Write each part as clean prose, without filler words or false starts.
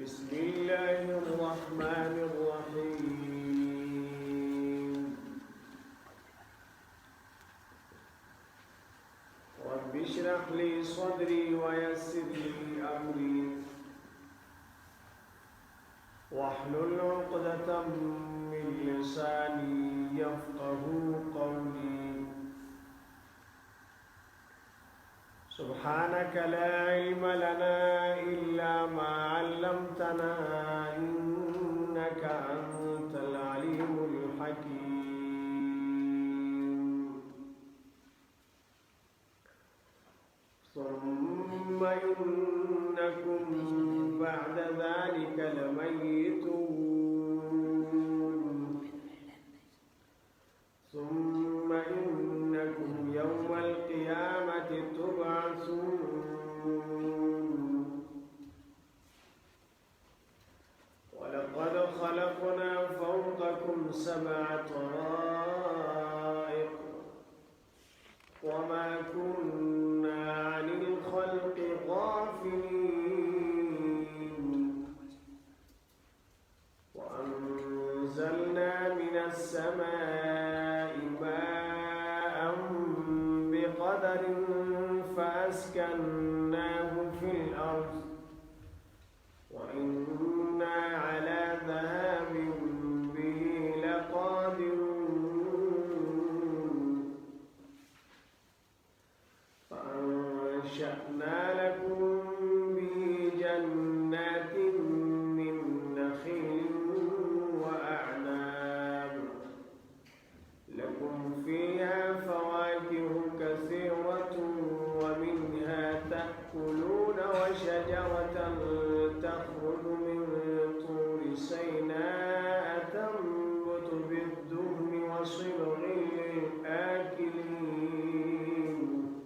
بسم الله الرحمن الرحيم رب اشرح لي صدري ويسر لي أمري واحلل عقدة من لساني يفقه قولي سبحانك لا علم لنا إلا ما علمتنا إنك أنت العليم الحكيم ثم إنكم بعد ذلك لميتون ثم إنكم يوم القيامة تبعثون ولقد خلقنا فوقكم 7 طرائق وما كنا عن الخلق غافلين وأنزلنا من السماء ماء بقدر فأسكناه في الأرض وإنا على ذهاب به لقادرون فأنشأنا لكم به جنات من نخيل وأعناب لكم فيها فواكه كثيرة ومنها تأكلون وشجرة تخرج من طور سيناء تنبت بالدهن وصبغ للآكلين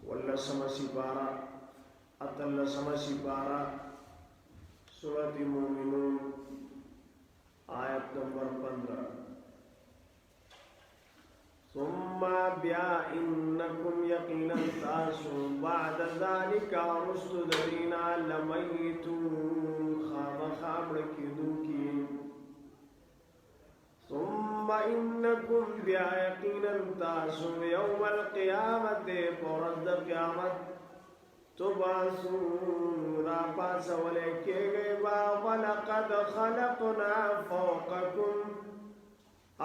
ولا سمسي بارا أطل سمسي بارا سورة المؤمنون آية نمبر 15 ثم بیا انکم یقینا تاسو بعد ذلك رسل درینا لمیتون خامخام رکیدو کی ثم انکم بیا یقینا تاسو یوم القیامت پرد قیامت تبعثون را پاس ولیکے گئے با ولقد خلقنا فوقکم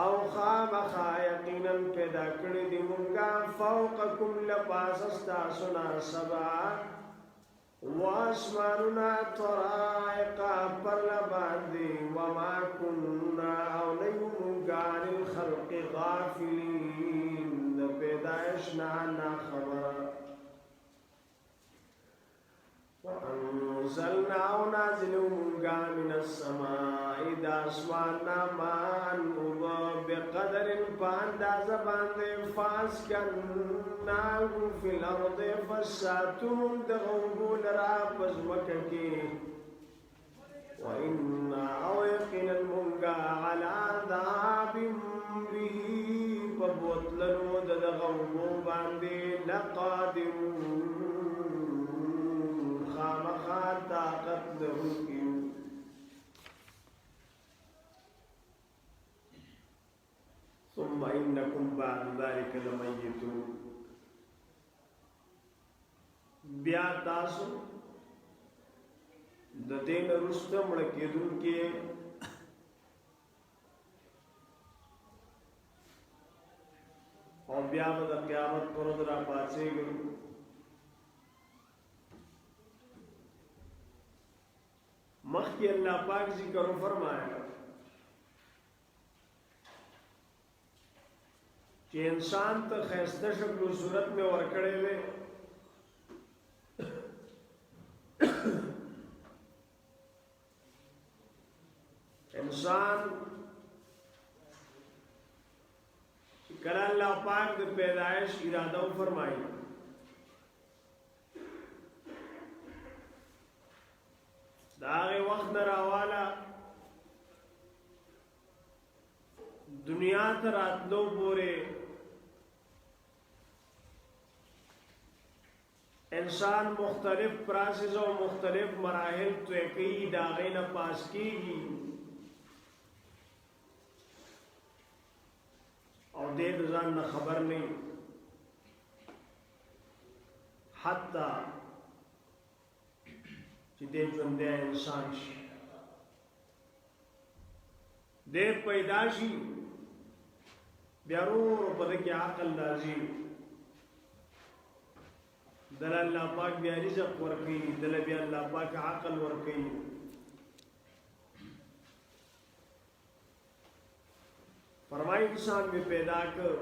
او خامخا یقینا پیدا کړی دی مونږه فوقکم لپاس استاسنا 7 واسماننا طرائق پر لباندی وما كنا او نیو مونږه عن الخلق غافلین د پیدایشنا نا خبر وأنزلنا ونازل منغا من السماء داسمانا ماء بقدر فانداز باند فاسكناه في الأرض فساتهم دغوبون را بزمككي وإنا أو يقين المنغا على ذهاب به فبوتلنو دغوبو باند لقادرون خامخا طاقت لرکیو ثم انکم بعد ذلك لمیتون بیا تاسو د دین رسته مړ کېدونکي او بیا د قیامت پر ورځ را پاتېږئ مخی اللہ پاک ذکر فرمایا کہ انسان تا خیستہ شکل و صورت میں ورکڑے ہوئے انسان کلا اللہ پاک دا پیدائش ارادہ فرمائی داغه وخت راواله دنیا ته راتلو پورې انسان مختلف پراسز او مختلف مراحل طے کوي دا غینه پاس کیږي او دې ځان نه خبر نه حتی چې دې ژوندې انسان شي دې پیدا شي بیا ورو په دې کې عقل راځي دل الله پاک بیا رزق ورکړي دل بیا الله پاک عقل ورکړي فرمایي انسان به پیدا کړ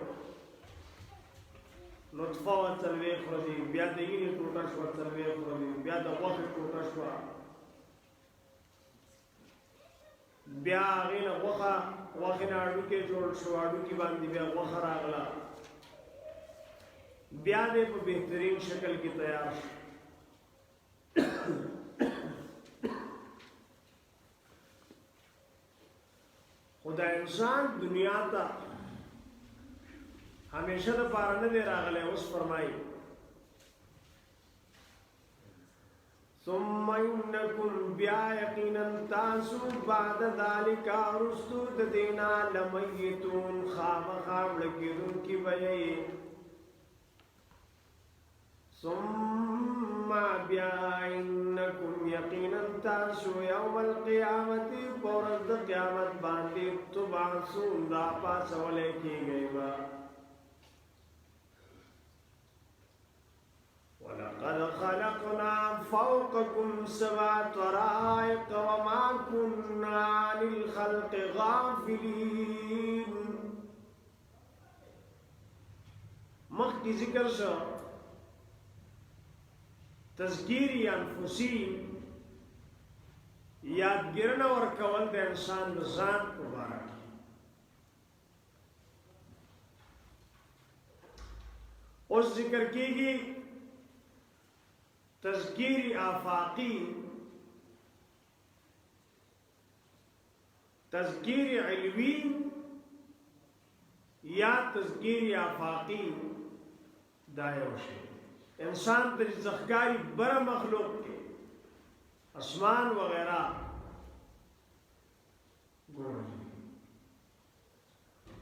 نطفه و تلوي خوري بیا د یې ټوټه شو تلوي خوري بیا د وخت ټوټه شو بیا غینه وخه نه اډو کې جوړ شو اډو کې باندې بیا وخه راغله بیا دې په بهترین شکل کې تیار شو خدا انسان دنیا ته ہمیشہ دا پارا نہ دے راغلے اس فرمائی ثم انکم بیا یقینا تاسو بعد ذالک رستو دینا لمیتون خام لگیدون کی ویئی ثم بیا انکم یقینا تاسو یوم القیامت پورد قیامت باندی تبعثون دا پاس ولے کی گئی با وَلَقَدْ خَلَقْنَا فَوْقَكُمْ سَبْعَ طَرَائِقَ وَمَا كُنَّا عَنِ الْخَلْقِ غَافِلِينَ مخی ذکر شو تذکیری انفسی یادگیرنا ورکول د انسان د ذات مبارک اس ذکر کیږي تذکیر آفاقی تذکیر علوی یا تذکیر آفاقی دایوشی انسان در زخکاری برا مخلوق کے اسمان وغیرہ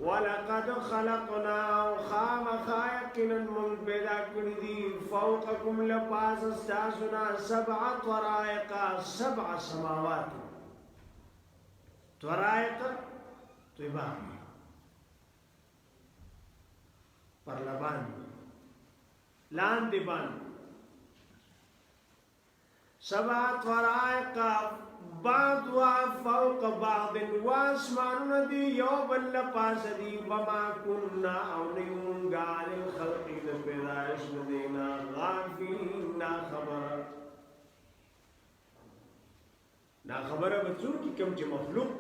وَلَقَدْ خَلَقْنَا خَامَ خَائِقِنًا مُنْ پیدا کردی فَوْقَكُمْ لَپاس استاسنا سبع طرائق سبع سماوات طرائق طباق پرلبان لان دیبان سبع طرائق بعضها فوق بعض واسمان دی یو بل پاس دی وما كنا او نیمونگا عن الخلق دا پیدایش ندینا غافلین نا خبر بچو کی کم چی مخلوق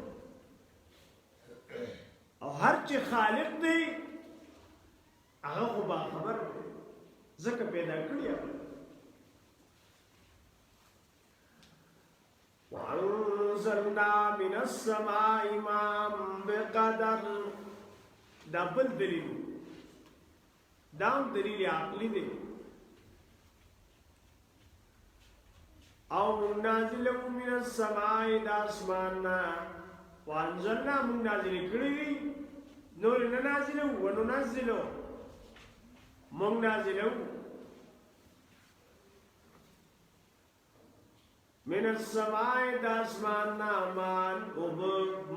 او ہر چی خالق دی اغا خبا خبر زکا پیدا کری وَأَنزَلْنَا مِنَ السَّمَاءِ مَاءً بِقَدَرٍ دا بل دلیل دام دلیل عقلی دی او نازلو من السماء دا اسماننا وَأَنزَلْنَا من نازل کری نور ننازلو وننزلو من نازلو من السماء دا اسمان نامان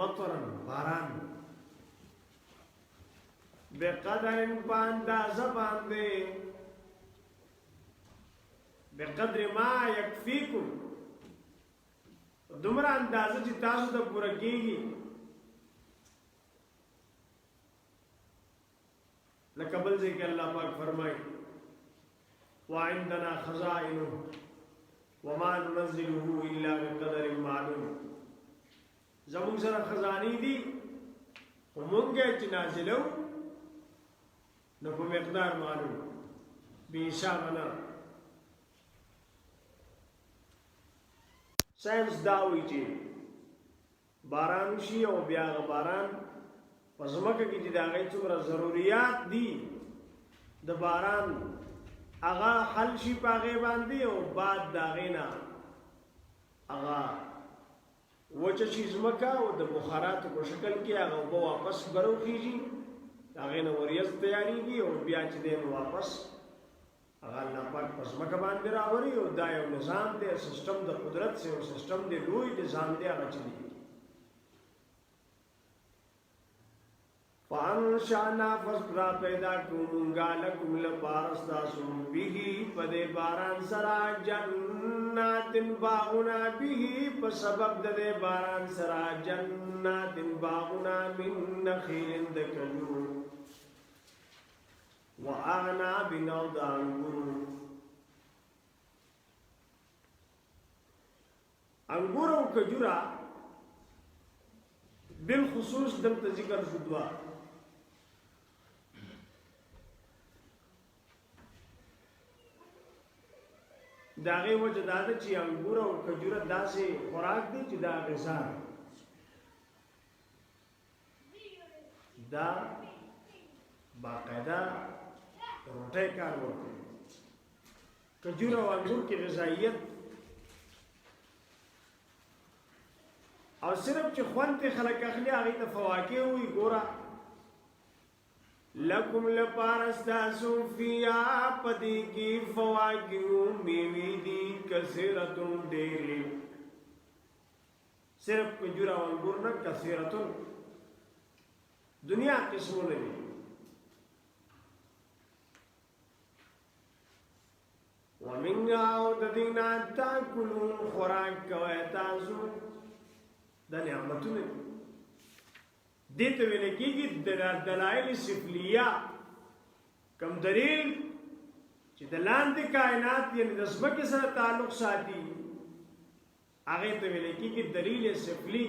مطرن باران بقدر باندازه باندې بقدر ما یکفیکم دومره اندازه چې تاسو ته پوره کیږي لکه بل ځای کې الله پاک فرمایي وعندنا خزائنه وما ننزله الا بقدر معلوم زمون سره خزانی دي ومونږه چې نازلو نو په مقدار معلوم به حساب نه ساينس داوي چې باران شي او بیا باران پس مکه کې چې دا غي څومره ضرورت دي د باران هغه حل شي په هغې باندې او بعد د هغې نه هغه وچه شي ځمکه او د بخاراتو په شکل کې هغه اوبه واپس بروخیږي د هغې نه وریځ تیارېږي او بیا چې دی نو واپس هغه الله پاک په ځمکه باندې راوړي او دا یو نظام دی سسټم د قدرت سے یو سسټم دی لوی نظام دی هغه چلېږي فانشانا فسرا پیدا کونگا لکم لپارستاسو بیہی پدے باران سرا جنات باغنا بیہی پسبب دے باران سرا جنات باغنا من نخیل دکجور وآعناب نود انگور انگور و کجورا بالخصوص دلتا ذکر شدوا داغه وجه دا ده چې انګور او کجوره داسې خوراک دي چې دا غذا دا باقاعده روټۍ کار ورکوي کجوره او انګور کې غذایت او صرف چې خوند ته خلک اخلي هغې ته فواکه وي ګوره لکم لپارستاسو فیا پدی کی فواکیو میوی دی کثیرتون دیری صرف کجورا و انگور نه کثیرتون دنیا قسمو نبی ومنگا او ددینا تاکلون خوراک کوئی تاسو دا نعمتو نبی دیتے ویلے کی دلائل سفلیہ کم دلیل چی دلان دی کائنات یعنی دسمک سر تعلق ساتی آگے تو ویلے کی دلیل سفلی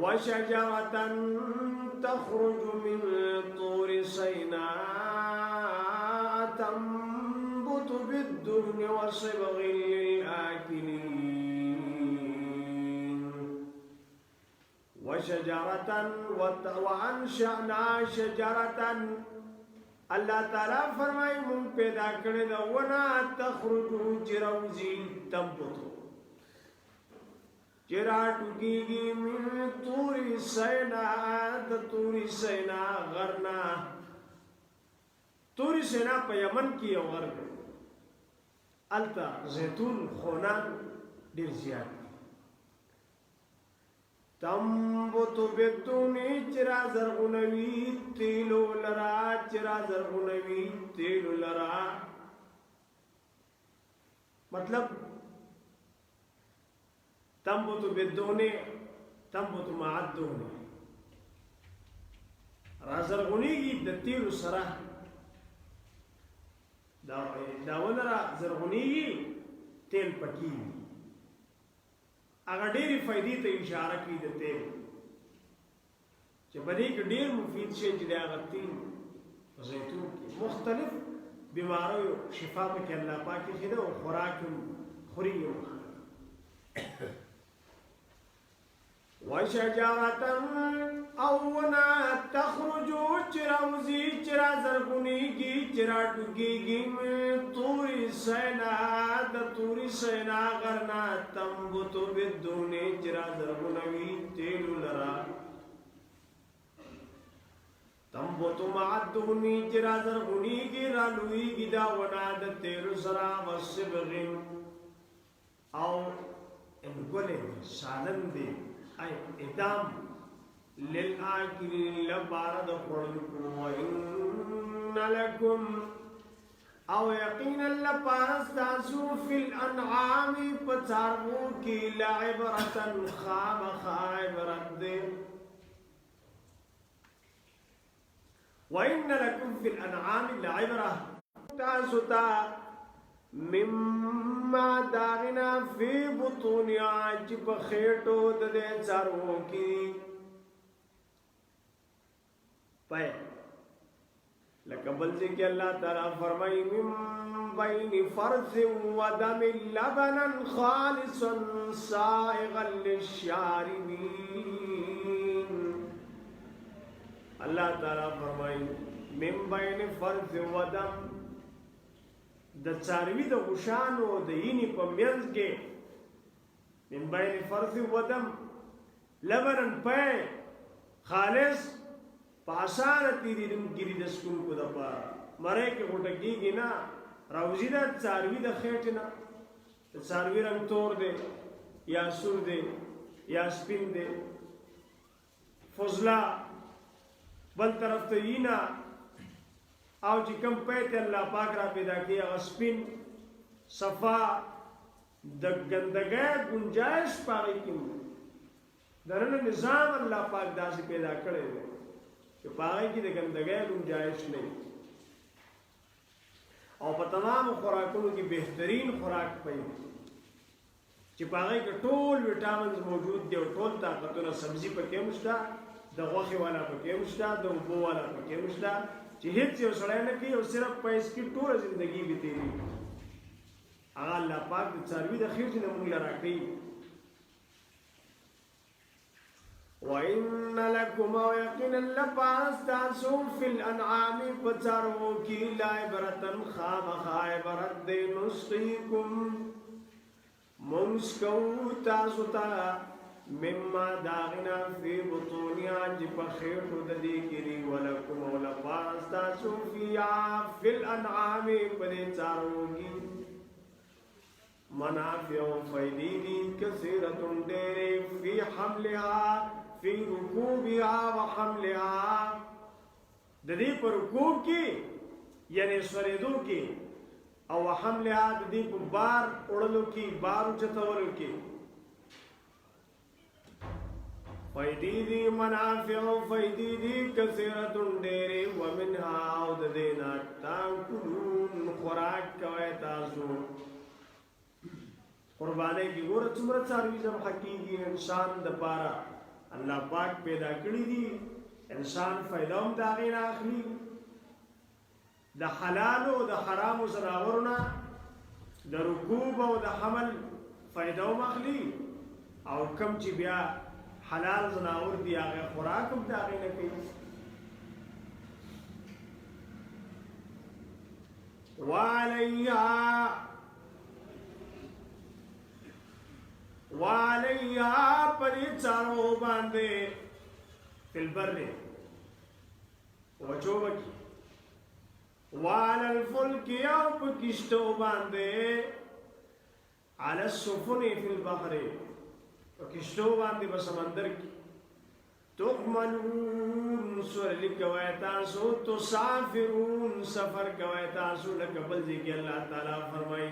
وَشَجَرَةً تَخْرُجُ مِن طُورِ سَيْنَاءَ تَنبُتُ بِالدُّهْنِ وَصِبْغٍ لِلْآكِلِينَ وَشَجَرَةً وَأَنشَأْنَا شَجَرَةً اللہ تعالیٰ فرمائی من پیدا کرے دا ونا تخرجو چروزی تنبتو چراٹو گیگی من توری سینا دا توری سینا غرنا توری سینا پا یمن کی او غرب التا زیتون خونان دیر زیاد تنبتو بدونی چرا زرغنوی تیلو لرا چرا زرغنوی تیلو لرا مطلب تنبتو بدونی تنبتو معدونی را زرغنیگی دا تیلو سرا داون را زرغنیگی تیل پکی اگر ډېرې فائدې ته اشاره کوي د تیل چې په دې کې ډېر مفید شی چې د هغه تیل زیتون کې مختلف بیماریو شفا پکې الله پاک ایښې ده او خوراک هم خوري یې وشجرة او ونه تخرجو چراوزی چرا زرغنیگی چرا ٹوکیگی من توری سینا دا توری سینا غرنا تنبتو بدونی چرا زرغنوی تیلو لرا تنبتو معدونی چرا زرغنیگی رالویگی دا ونا دا تیلو سرا وصبغن او انگولے سالن دے ای ادام للآکلین لبارد قرنکم وإن لکم او یقینا لپارستاسو فی الانعام پچارمو کی لعبرتا خام خائبرت دے وإن لکم فی الانعام لعبرہ تاسوتا مما داغنا فی بطونی آج پخیٹو دے چاروں کی پائے لکبل سے کہ اللہ تعالیٰ فرمائی من بین فرث و دم لبنا خالصا سائغا للشاربین اللہ تعالیٰ فرمائی من بین فرث و دم د څاروي د غشانو د یینې په منځ کې من بین فرث و دم لبنن پی خالص په اسانه تېرېدونکي دي د څښونکو دپاره مری کې غوټه کېږي نه راوځي د څاروي د خېټې نه د څاروي رنګ تور دی یا سور دی یا سپین دی فضله بل طرف ته یینه او چې کوم پیت الله پاک را پیدا کړي هغه سپین صفا د ګندګۍ گنجائش په هغې کې دننه نظام الله پاک داسې پیدا کړی دی چې په هغې کې د ګندګۍ گنجائش نه وي او په تمامو خوراکونو کې بهترین خوراک پی چې په هغې کې ټول ویټامنز موجود دي او ټول طاقتونه سبزي پکې هم شته د غوښې والا پکې هم شته د اوبو والا پکې هم شته چې هیڅ یو سړی نه کوي او صرف په یې کې ټوله زندګي به تېرېږي هغه الله پاک د څاروي د خېټې نه موږ له راکوي وَإِنَّ لَكُمْ وَيَقِينًا لَپَاسْتَاسُ فِي الْأَنْعَامِ پَچَارُو کی لَعِبْرَةً خَامَخَا عِبْرَتْ دے نُسْقِيكُمْ مُنْسْكَوْ تَاسُتَا مِمَّا دَاغِنَا فِي بُطُونِهَا جِپَ خِیٹُ دَدِي کِرِي وَلَكُمْ وَلَپَاسْتَاسُ فِي الْأَنْعَامِ پَدے چارو کی منافع فیدی کثیرة ڈیرے فی حملها فی رکوبها وحملها ددی پر رکوب کی یعنی سوریدو کی او حملها ددی پر بار اڑلو کی بار چتولو کی فیدی منافع فیدی کثیرة ڈیرے ومنها او ددینا تاکلون خوراک کوئے تاسو قربانی کی گورا څومره څاروي ذبح کیږي انسان د پاره الله پاک پیدا کړی دي انسان فائدہ هم د هغې نه اخلي د حلال او د حرامو زناورونه د رکوب او د حمل فائدہ هم اخلي او کم چې بیا حلال زناور دي هغه خوراک هم د هغې نه کوي وعليها پدی چارو باندے فی البر وچوب کی وعلى الفلک او پکشتو باندے على السفن فی البحر پکشتو باندے بسمندر کی تحملون سور لکویتاسو تسافرون سفر کویتاسو لکبل ذکی اللہ تعالیٰ فرمائی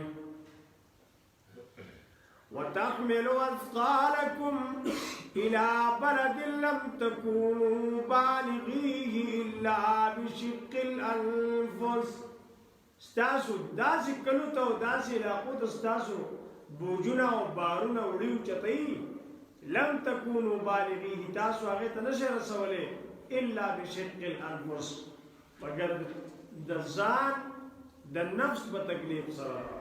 وَتَحْمِلُوا أَثْقَالَكُمْ إِلَى بَلَدٍ لَمْ تَكُونُوا بَالِغِيهِ إِلَّا بِشِقِّ الْأَنفُسِ ستاسو داسې کلو ته او داسې علاقو ته ستاسو بوجونه او بارونه وړي اوچتوي لم تکونوا بالغیه تاسو هغې ته نشئ رسولی الا بشق الانفس مګر د ځان د نفس په تکلیف سره